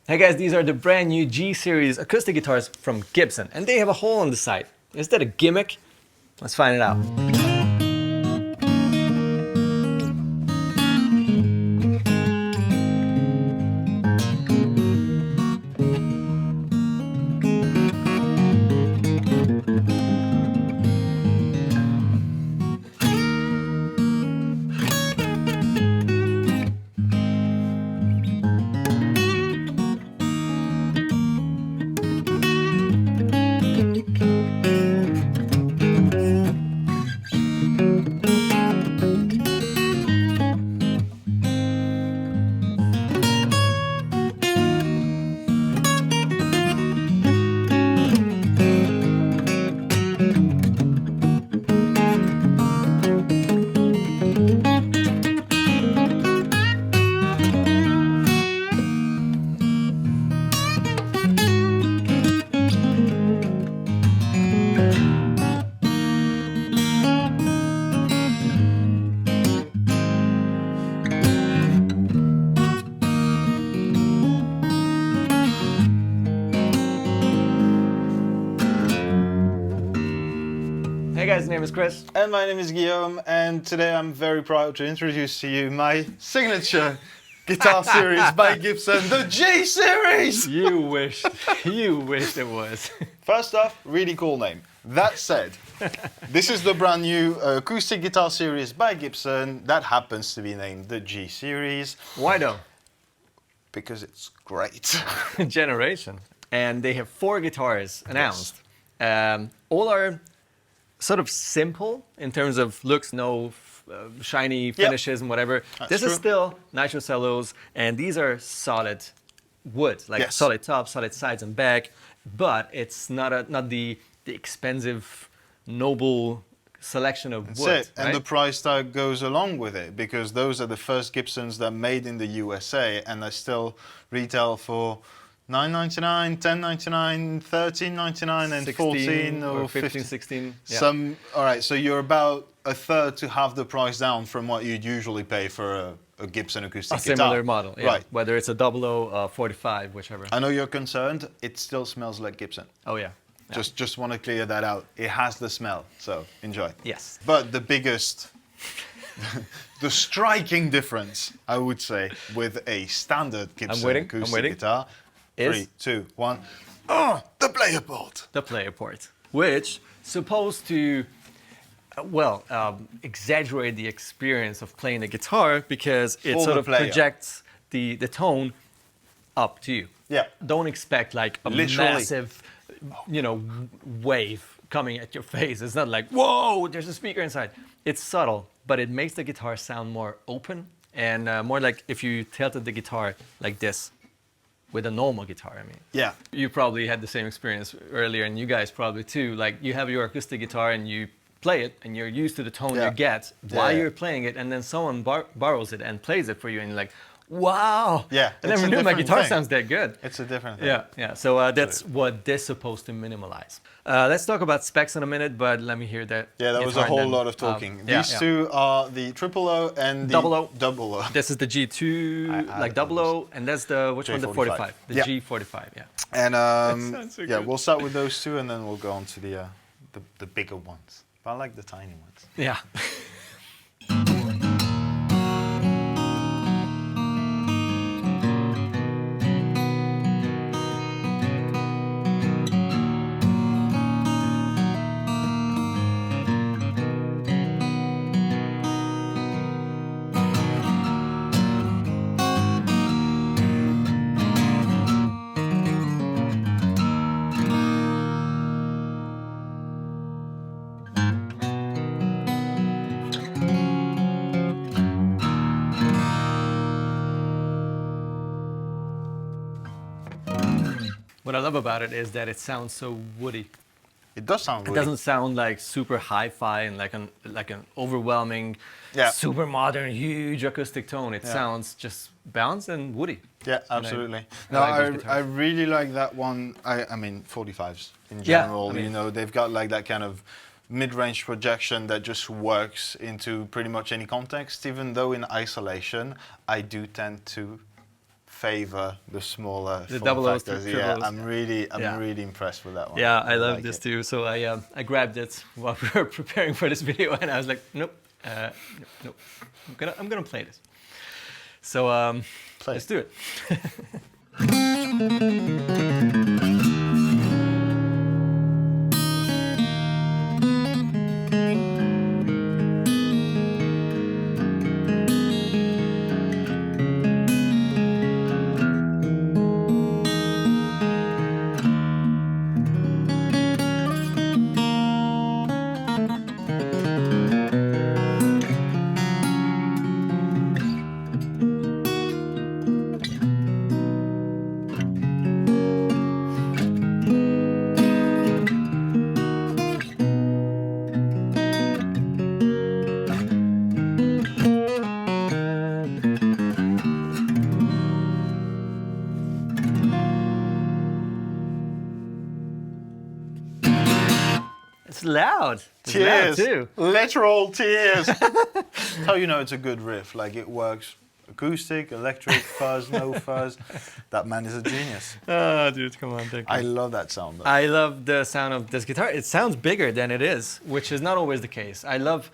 Hey guys, these are the brand new G series acoustic guitars from Gibson, and they have a hole on the side. Is that a gimmick? Let's find it out. Hey guys, my name is Kris. And my name is Guillaume, and today I'm very proud to introduce to you my signature guitar series by Gibson, the G series! You wished it was. First off, really cool name. That said, this is the brand new acoustic guitar series by Gibson that happens to be named the G series. Why though? Because it's great. Generation. And they have 4 guitars announced. Yes. All are sort of simple in terms of looks, no shiny finishes and whatever. This is still nitro cellos, and these are solid wood, like solid top, solid sides and back, but it's not the expensive, noble selection of wood. That's it. And the price tag goes along with it, because those are the first Gibsons that are made in the USA, and they still retail for $9.99, $10.99, $13.99, and 16 $14 or 15, 16. Yeah. Some. All right, so you're about a third to half the price down from what you'd usually pay for a Gibson acoustic guitar. A similar model, yeah. Right. Whether it's a 00, 45, whichever. I know you're concerned. It still smells like Gibson. Oh yeah. Just want to clear that out. It has the smell, so enjoy. Yes. But the biggest, the striking difference, I would say, with a standard Gibson acoustic guitar. 3, 2, 1. Oh, the player port. The player port, which supposed to, exaggerate the experience of playing the guitar, because it sort of projects the tone up to you. Yeah. Don't expect like a massive, wave coming at your face. It's not like, whoa, there's a speaker inside. It's subtle, but it makes the guitar sound more open and more like if you tilted the guitar like this. With a normal guitar, I mean. Yeah. You probably had the same experience earlier, and you guys probably too. Like, you have your acoustic guitar and you play it, and you're used to the tone you get while you're playing it, and then someone borrows it and plays it for you, and you're like, wow! Yeah. I never knew my guitar sounds that good. It's a different thing. Yeah. So that's what this is supposed to minimalize. Let's talk about specs in a minute, but let me hear that. Yeah, that was a whole lot of talking. These two are the 00 and the 00. This is the G2, like 00, and that's the, which one? The 45. The G45, yeah. And so yeah, good. we'll start with those two, and then we'll go on to the bigger ones. But I like the tiny ones. Yeah. What I love about it is that it sounds so woody. It does sound woody. It doesn't sound like super hi-fi and like an overwhelming, super modern, huge acoustic tone. It sounds just balanced and woody. Yeah, absolutely. No, I really like that one. I mean, 45s in general. They've got like that kind of mid-range projection that just works into pretty much any context. Even though in isolation, I do tend to favor the smaller the form double O's, factors. triple O's. I'm really impressed with that one. Yeah, I love like this it. too. So I grabbed it while we were preparing for this video, and I was like, nope, nope. I'm gonna play this. So let's do it. It's loud. It's Tears, loud too. literal tears. That's how you know it's a good riff. Like it works, acoustic, electric, fuzz, no fuzz. That man is a genius. Oh, dude, come on, thank you. I love that sound. Though. I love the sound of this guitar. It sounds bigger than it is, which is not always the case. I love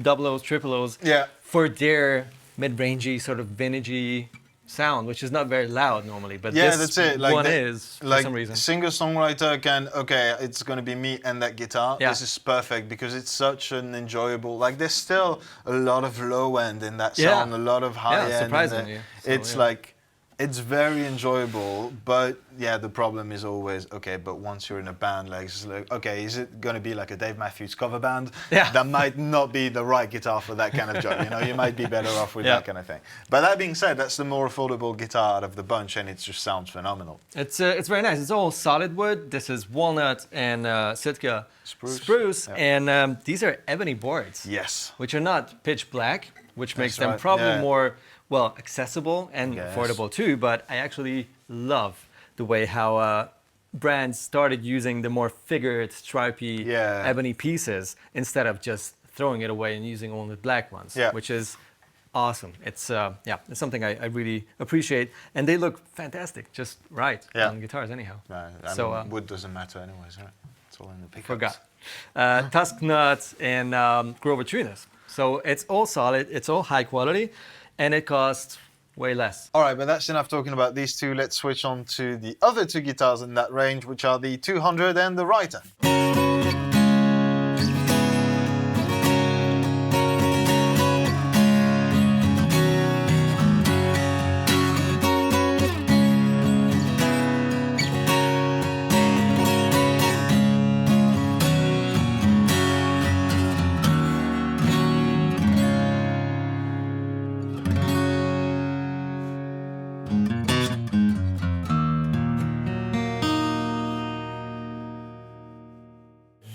double O's, triple O's for their mid-rangey, sort of vintagey sound, which is not very loud normally, but this that's it. Like one is for some reason. Singer-songwriter can, okay, it's going to be me and that guitar. Yeah. This is perfect because it's such an enjoyable, like there's still a lot of low end in that sound, a lot of high end. Surprisingly. So, it's like, it's very enjoyable, but yeah, the problem is always, okay, but once you're in a band, like, it's like, okay, is it going to be like a Dave Matthews cover band? Yeah. That might not be the right guitar for that kind of job, you know, you might be better off with that kind of thing. But that being said, that's the more affordable guitar out of the bunch, and it just sounds phenomenal. It's very nice. It's all solid wood. This is walnut and Sitka spruce. Yeah. And these are ebony boards. Yes. Which are not pitch black, which makes them right. probably more, well, accessible and affordable too. But I actually love the way how brands started using the more figured, stripy ebony pieces instead of just throwing it away and using only black ones, which is awesome. It's it's something I really appreciate, and they look fantastic, just right on guitars anyhow. So wood doesn't matter anyways, right? It's all in the pickups. Forgot. Tusk nuts and Grover tuners. So it's all solid, it's all high quality, and it costs way less. All right, but that's enough talking about these two. Let's switch on to the other two guitars in that range, which are the 200 and the Writer.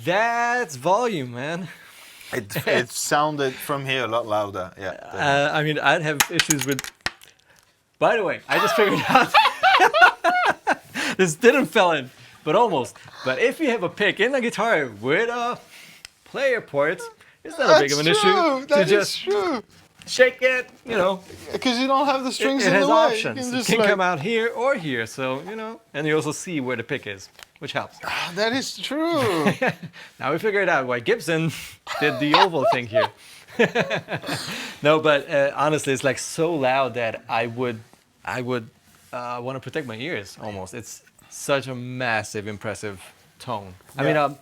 That's volume, man. It sounded from here a lot louder. Yeah. I mean, I'd have issues with. By the way, I just figured out this didn't fell in, but almost. But if you have a pick in a guitar with a player port, it's not a big of an issue to just shake it, you know. Because you don't have the strings in the way. It has options. It can come out here or here, so, you know. And you also see where the pick is, which helps. That is true. Now we figured out why Gibson did the oval thing here. No, but honestly, it's like so loud that I would want to protect my ears almost. It's such a massive, impressive tone. I mean,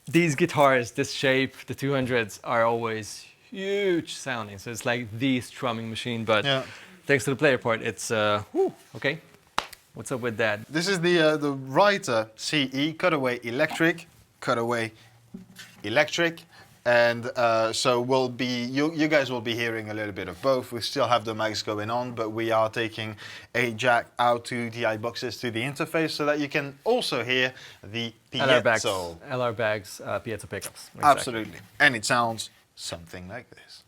these guitars, this shape, the 200s are always huge sounding. So it's like the strumming machine, but thanks to the player part, it's okay. What's up with that? This is the Writer CE cutaway electric, and so we'll be you guys will be hearing a little bit of both. We still have the mics going on, but we are taking a jack out to the DI boxes to the interface so that you can also hear the piezo. LR bags, piezo pickups. Exactly. Absolutely, and it sounds something like this.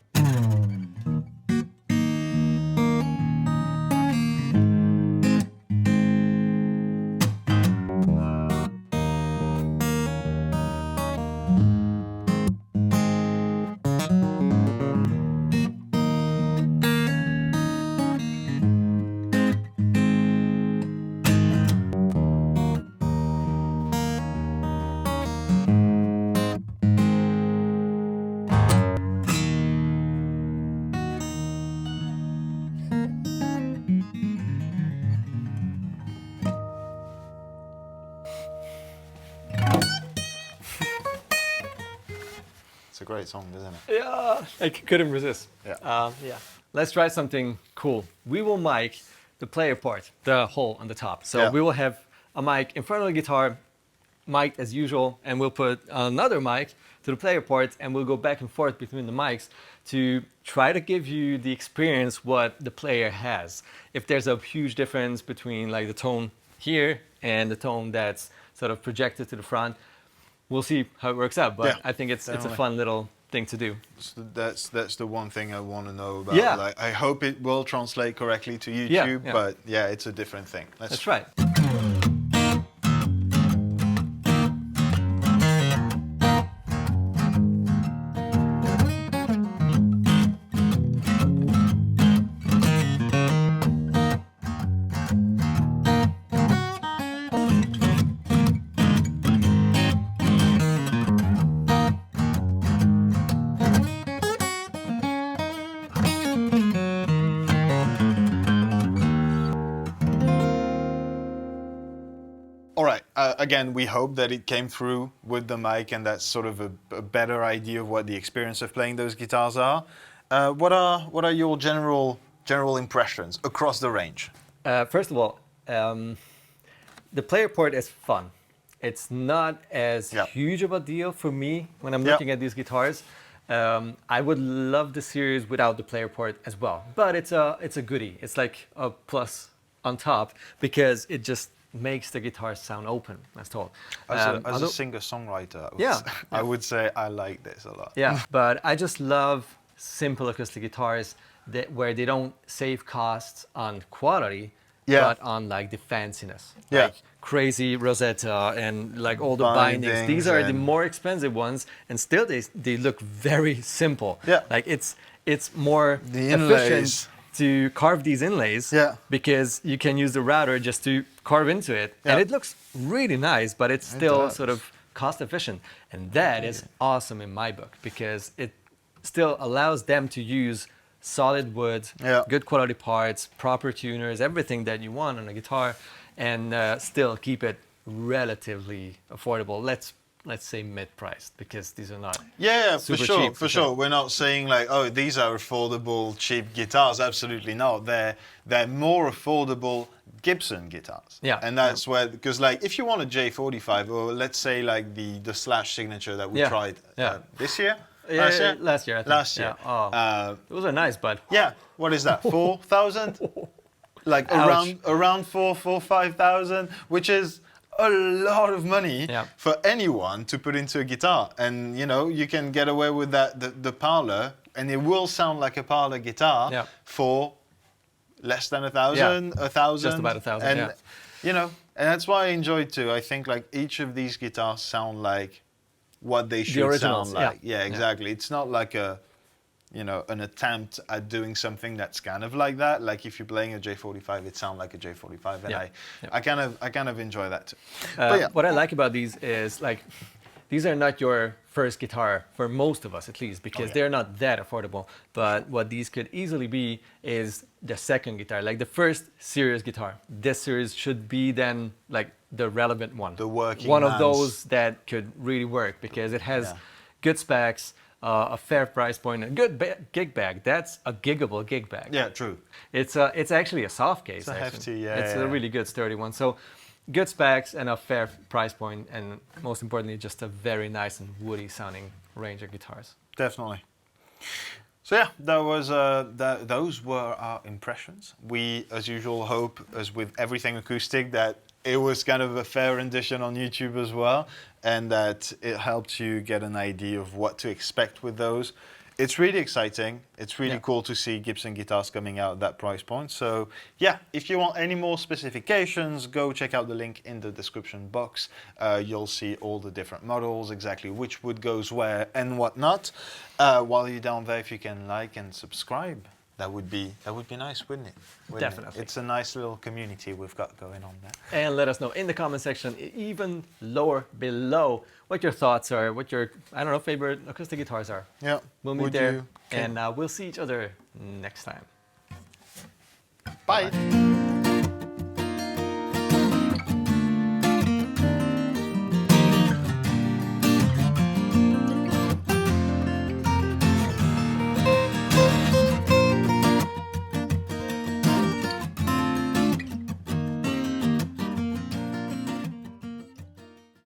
It's a great song, isn't it? Yeah, I couldn't resist. Yeah. Yeah. Let's try something cool. We will mic the player part, the hole on the top. So we will have a mic in front of the guitar, mic'd as usual, and we'll put another mic to the player part, and we'll go back and forth between the mics to try to give you the experience what the player has. If there's a huge difference between like the tone here and the tone that's sort of projected to the front, we'll see how it works out. But I think it's a fun little thing to do. So that's the one thing I want to know about. Yeah. Like, I hope it will translate correctly to YouTube, but yeah, it's a different thing. Let's try it. Again, we hope that it came through with the mic, and that's sort of a better idea of what the experience of playing those guitars are. What are your general impressions across the range? First of all, the player port is fun. It's not as huge of a deal for me when I'm looking at these guitars. I would love the series without the player port as well, but it's a goodie. It's like a plus on top because it just makes the guitar sound open, as told. As a singer-songwriter, I would say I like this a lot. Yeah, but I just love simple acoustic guitars where they don't save costs on quality, but on like the fanciness. Like crazy Rosetta and like all the bindings. These are the more expensive ones, and still they look very simple. Like it's more efficient to carve these inlays because you can use the router just to carve into it, and it looks really nice, but it's still sort of cost efficient, and that is awesome in my book because it still allows them to use solid wood, good quality parts, proper tuners, everything that you want on a guitar, and still keep it relatively affordable. Let's say mid-priced, because these are not super cheap. For sure. We're not saying like, oh, these are affordable, cheap guitars. Absolutely not. They're more affordable Gibson guitars. And that's where, because like, if you want a J45, or let's say like the Slash Signature that we tried this year. Last year, I think. Last year. Those are nice, but what is that? 4,000? Like around 5,000, which is a lot of money for anyone to put into a guitar. And you know, you can get away with that, the parlor, and it will sound like a parlor guitar for less than 1,000, 1,000. Just about 1,000, and you know, and that's why I enjoy it too. I think like each of these guitars sound like what they should sound like. Exactly. It's not like an attempt at doing something that's kind of like that. Like if you're playing a J45, it sounds like a J45, and I kind of enjoy that too. What I like about these is like, these are not your first guitar for most of us, at least, because they're not that affordable. But what these could easily be is the second guitar, like the first serious guitar. This series should be then like the relevant one, the working one of those that could really work because it has good specs. A fair price point, a good gig bag. That's a giggable gig bag. Yeah, true. It's actually a soft case. It's a hefty, It's a really good sturdy one. So good specs and a fair price point, and most importantly, just a very nice and woody sounding range of guitars. Definitely. So yeah, that was those were our impressions. We, as usual, hope, as with everything acoustic, that it was kind of a fair rendition on YouTube as well, and that it helped you get an idea of what to expect with those. It's really exciting. It's really cool to see Gibson guitars coming out at that price point. So yeah, if you want any more specifications, go check out the link in the description box. You'll see all the different models, exactly which wood goes where and whatnot. While you're down there, if you can like and subscribe, that would be nice, wouldn't it? Definitely. It's a nice little community we've got going on there. And let us know in the comment section, even lower below, what your thoughts are, what your, I don't know, favorite acoustic guitars are. Yeah. We'll meet there, and we'll see each other next time. Bye.